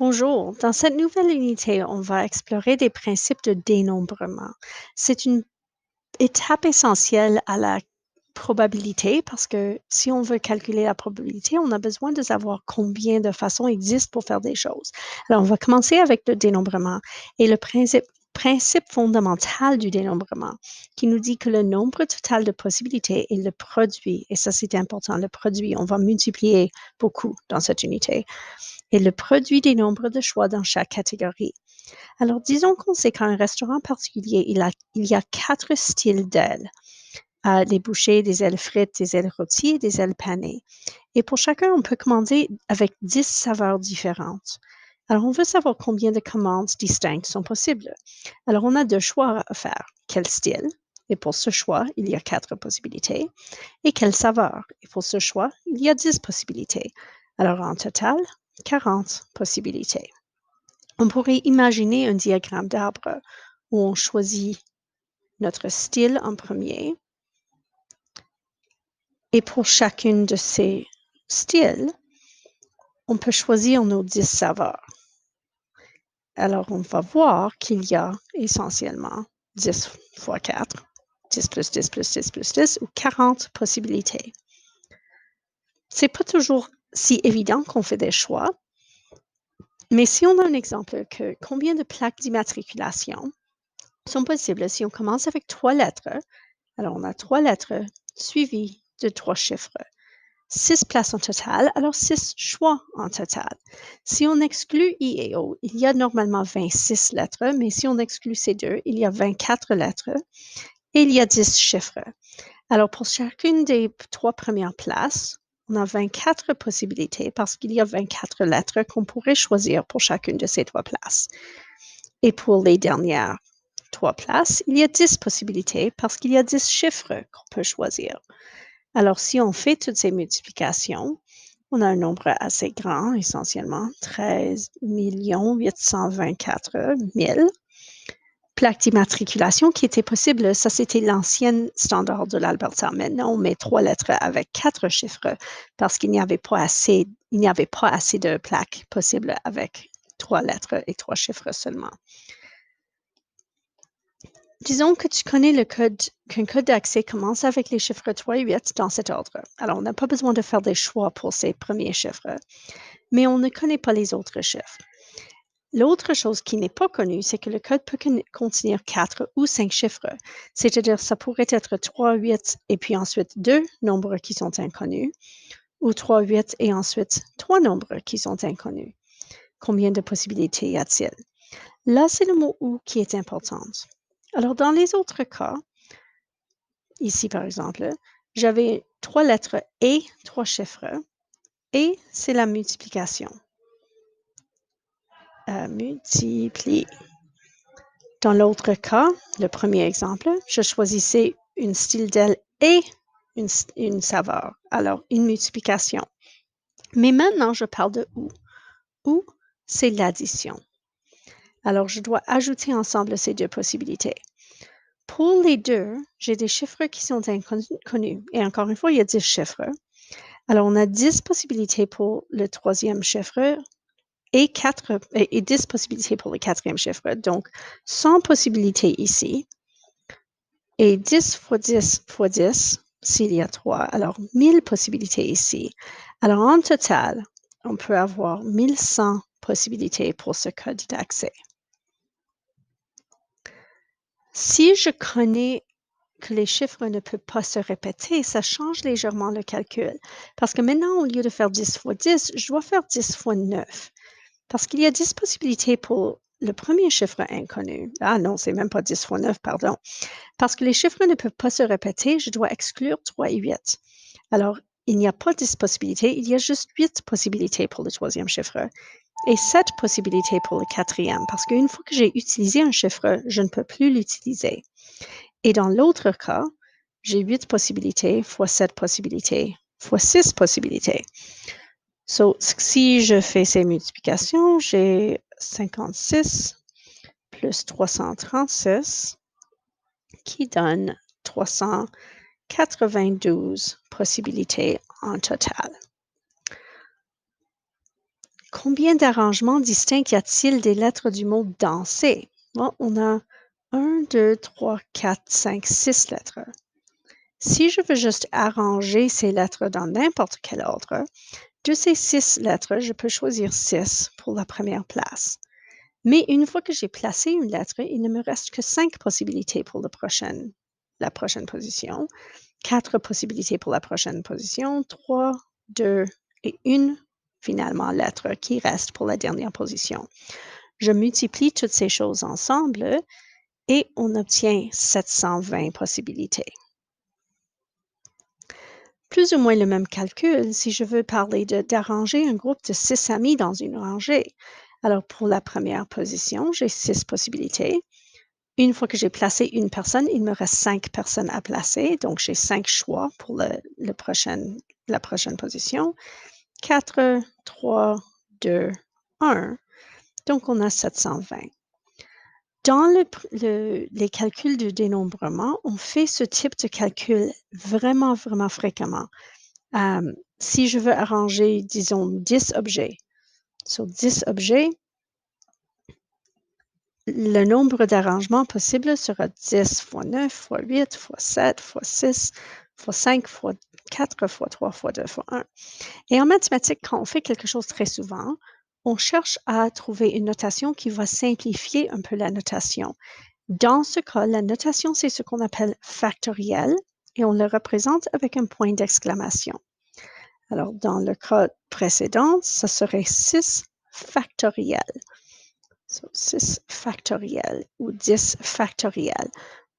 Bonjour, dans cette nouvelle unité, on va explorer des principes de dénombrement. C'est une étape essentielle à la probabilité parce que si on veut calculer la probabilité, on a besoin de savoir combien de façons existent pour faire des choses. Alors, on va commencer avec le dénombrement et le principe fondamental du dénombrement qui nous dit que le nombre total de possibilités est le produit, et ça c'est important, le produit, on va multiplier beaucoup dans cette unité, et le produit des nombres de choix dans chaque catégorie. Alors, disons qu'on sait qu'un restaurant particulier, il y a 4 styles d'ailes. Des bouchées, des ailes frites, des ailes rôties et des ailes panées. Et pour chacun, on peut commander avec 10 saveurs différentes. Alors, on veut savoir combien de commandes distinctes sont possibles. Alors, on a 2 choix à faire. Quel style? Et pour ce choix, il y a 4 possibilités. Et quelle saveur? Et pour ce choix, il y a 10 possibilités. Alors, en total, 40 possibilités. On pourrait imaginer un diagramme d'arbre où on choisit notre style en premier. Et pour chacune de ces styles, on peut choisir nos 10 saveurs. Alors, on va voir qu'il y a essentiellement 10 fois 4, 10 plus 10 plus 10 plus 10 ou 40 possibilités. C'est pas toujours si évident qu'on fait des choix, mais si on a un exemple que combien de plaques d'immatriculation sont possibles si on commence avec 3 lettres, alors on a 3 lettres suivies de 3 chiffres. 6 places en total, alors 6 choix en total. Si on exclut I et O, il y a normalement 26 lettres, mais si on exclut ces deux, il y a 24 lettres et il y a 10 chiffres. Alors pour chacune des 3 premières places, on a 24 possibilités parce qu'il y a 24 lettres qu'on pourrait choisir pour chacune de ces 3 places. Et pour les dernières 3 places, il y a 10 possibilités parce qu'il y a 10 chiffres qu'on peut choisir. Alors, si on fait toutes ces multiplications, on a un nombre assez grand, essentiellement 13 824 000 plaques d'immatriculation qui étaient possibles. Ça, c'était l'ancien standard de l'Alberta. Maintenant, on met 3 lettres avec 4 chiffres parce qu'il n'y avait pas assez de plaques possibles avec 3 lettres et 3 chiffres seulement. Disons que tu connais qu'un code d'accès commence avec les chiffres 3 et 8 dans cet ordre. Alors, on n'a pas besoin de faire des choix pour ces premiers chiffres, mais on ne connaît pas les autres chiffres. L'autre chose qui n'est pas connue, c'est que le code peut contenir 4 ou 5 chiffres, c'est-à-dire ça pourrait être 3, 8 et puis ensuite 2 nombres qui sont inconnus, ou 3, 8 et ensuite 3 nombres qui sont inconnus. Combien de possibilités y a-t-il? Là, c'est le mot « ou » qui est important. Alors, dans les autres cas, ici par exemple, j'avais 3 lettres et 3 chiffres, et c'est la multiplication. Multiplie. Dans l'autre cas, le premier exemple, je choisissais une style d'aile et une saveur, alors une multiplication. Mais maintenant, je parle de ou. Ou, c'est l'addition. Alors, je dois ajouter ensemble ces deux possibilités. Pour les deux, j'ai des chiffres qui sont inconnus. Et encore une fois, il y a 10 chiffres. Alors, on a 10 possibilités pour le troisième chiffre et 10 possibilités pour le quatrième chiffre. Donc, 100 possibilités ici. Et 10 fois 10 fois 10, s'il y a 3. Alors, 1000 possibilités ici. Alors, en total, on peut avoir 1100 possibilités pour ce code d'accès. Si je connais que les chiffres ne peuvent pas se répéter, ça change légèrement le calcul. Parce que maintenant, au lieu de faire 10 fois 10, je dois faire 10 fois 9. Parce qu'il y a 10 possibilités pour le premier chiffre inconnu. Ah non, c'est même pas 10 fois 9, pardon. Parce que les chiffres ne peuvent pas se répéter, je dois exclure 3 et 8. Alors, il n'y a pas 10 possibilités, il y a juste 8 possibilités pour le troisième chiffre et 7 possibilités pour le quatrième, parce qu'une fois que j'ai utilisé un chiffre, je ne peux plus l'utiliser. Et dans l'autre cas, j'ai 8 possibilités fois 7 possibilités fois 6 possibilités. So, si je fais ces multiplications, j'ai 56 plus 336 qui donne 392 possibilités en total. Combien d'arrangements distincts y a-t-il des lettres du mot danser? Bon, on a 1, 2, 3, 4, 5, 6 lettres. Si je veux juste arranger ces lettres dans n'importe quel ordre, de ces 6 lettres, je peux choisir 6 pour la première place. Mais une fois que j'ai placé une lettre, il ne me reste que 5 possibilités pour la prochaine position, 4 possibilités pour la prochaine position, 3, 2 et une finalement lettre qui reste pour la dernière position. Je multiplie toutes ces choses ensemble et on obtient 720 possibilités. Plus ou moins le même calcul si je veux parler d'arranger un groupe de 6 amis dans une rangée. Alors pour la première position, j'ai 6 possibilités. Une fois que j'ai placé une personne, il me reste 5 personnes à placer, donc j'ai 5 choix pour la prochaine position. 4, 3, 2, 1. Donc on a 720. Dans les calculs de dénombrement, on fait ce type de calcul vraiment, vraiment fréquemment. Si je veux arranger, disons, 10 objets, sur 10 objets, le nombre d'arrangements possibles sera 10 fois 9 fois 8 fois 7 fois 6 fois 5 fois 4 fois 3 fois 2 fois 1. Et en mathématiques, quand on fait quelque chose très souvent, on cherche à trouver une notation qui va simplifier un peu la notation. Dans ce cas, la notation, c'est ce qu'on appelle factoriel et on le représente avec un point d'exclamation. Alors, dans le cas précédent, ça serait 6 factoriel. So, 6 factoriel ou 10 factoriel.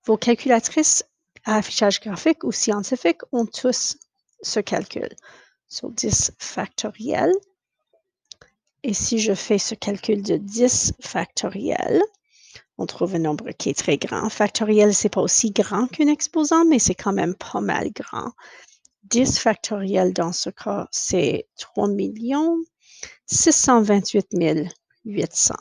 Vos calculatrices à affichage graphique ou scientifique ont tous ce calcul. So, 10 factoriel. Et si je fais ce calcul de 10 factoriel, on trouve un nombre qui est très grand. Factoriel, c'est pas aussi grand qu'un exposant, mais c'est quand même pas mal grand. 10 factoriel dans ce cas, c'est 3 628 800.